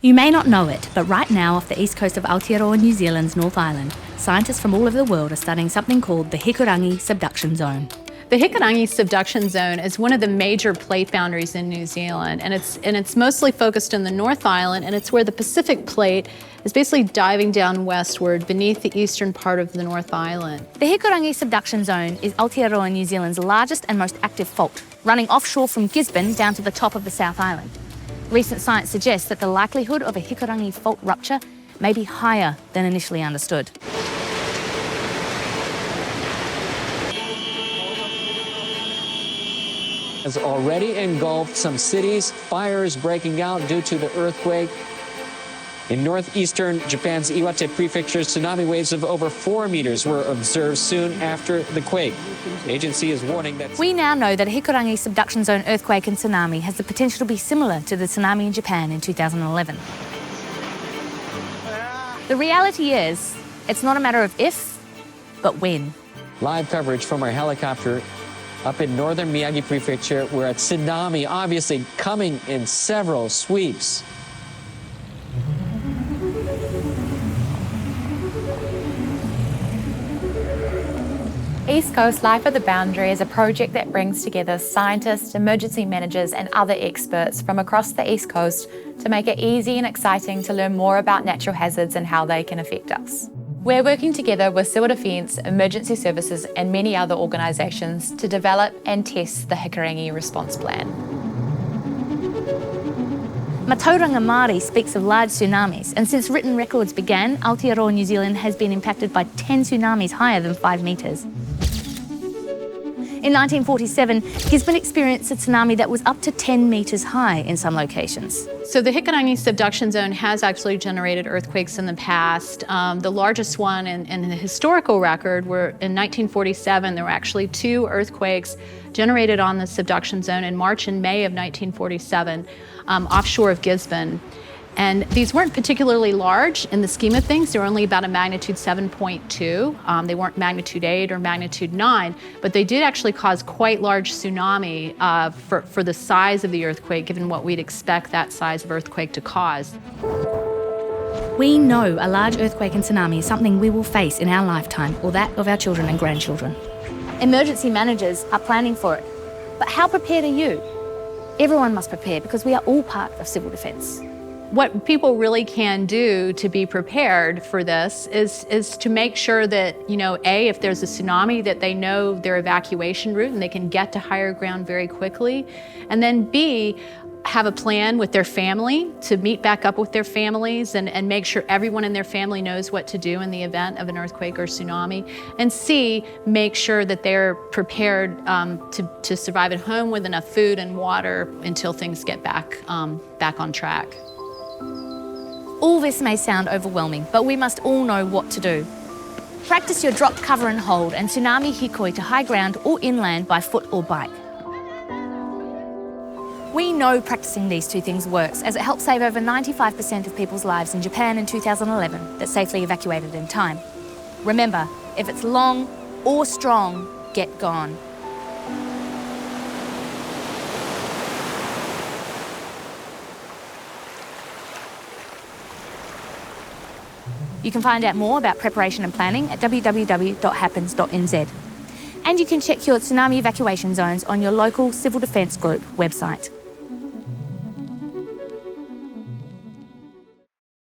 You may not know it, but right now off the east coast of Aotearoa, New Zealand's North Island, scientists from all over the world are studying something called the Hikurangi Subduction Zone. The Hikurangi Subduction Zone is one of the major plate boundaries in New Zealand, and it's mostly focused in the North Island, and it's where the Pacific Plate is basically diving down westward beneath the eastern part of the North Island. The Hikurangi Subduction Zone is Aotearoa, New Zealand's largest and most active fault, running offshore from Gisborne down to the top of the South Island. Recent science suggests that the likelihood of a Hikurangi fault rupture may be higher than initially understood. Has already engulfed some cities, fires breaking out due to the earthquake. In northeastern Japan's Iwate Prefecture, tsunami waves of over 4 meters were observed soon after the quake. The agency is warning that... We now know that a Hikurangi Subduction Zone earthquake and tsunami has the potential to be similar to the tsunami in Japan in 2011. The reality is, it's not a matter of if, but when. Live coverage from our helicopter up in northern Miyagi Prefecture, where a tsunami obviously coming in several sweeps. East Coast Life at the Boundary is a project that brings together scientists, emergency managers and other experts from across the East Coast to make it easy and exciting to learn more about natural hazards and how they can affect us. We're working together with Civil Defence, emergency services and many other organisations to develop and test the Hikurangi response plan. Matauranga Māori speaks of large tsunamis, and since written records began, Aotearoa, New Zealand has been impacted by 10 tsunamis higher than 5 metres. In 1947, Gisborne experienced a tsunami that was up to 10 metres high in some locations. So the Hikurangi Subduction Zone has actually generated earthquakes in the past. The largest one in the historical record were in 1947. There were actually 2 earthquakes generated on the subduction zone in March and May of 1947 offshore of Gisborne. And these weren't particularly large in the scheme of things. They were only about a magnitude 7.2. They weren't magnitude 8 or magnitude 9, but they did actually cause quite large tsunami for the size of the earthquake, given what we'd expect that size of earthquake to cause. We know a large earthquake and tsunami is something we will face in our lifetime or that of our children and grandchildren. Emergency managers are planning for it. But how prepared are you? Everyone must prepare because we are all part of civil defence. What people really can do to be prepared for this is to make sure that, A, if there's a tsunami, that they know their evacuation route and they can get to higher ground very quickly. And then B, have a plan with their family to meet back up with their families and make sure everyone in their family knows what to do in the event of an earthquake or tsunami. And C, make sure that they're prepared to survive at home with enough food and water until things get back on track. All this may sound overwhelming, but we must all know what to do. Practice your drop, cover and hold and tsunami hikoi to high ground or inland by foot or bike. We know practicing these 2 things works, as it helped save over 95% of people's lives in Japan in 2011 that safely evacuated in time. Remember, if it's long or strong, get gone. You can find out more about preparation and planning at www.happens.nz. And you can check your tsunami evacuation zones on your local Civil Defence Group website.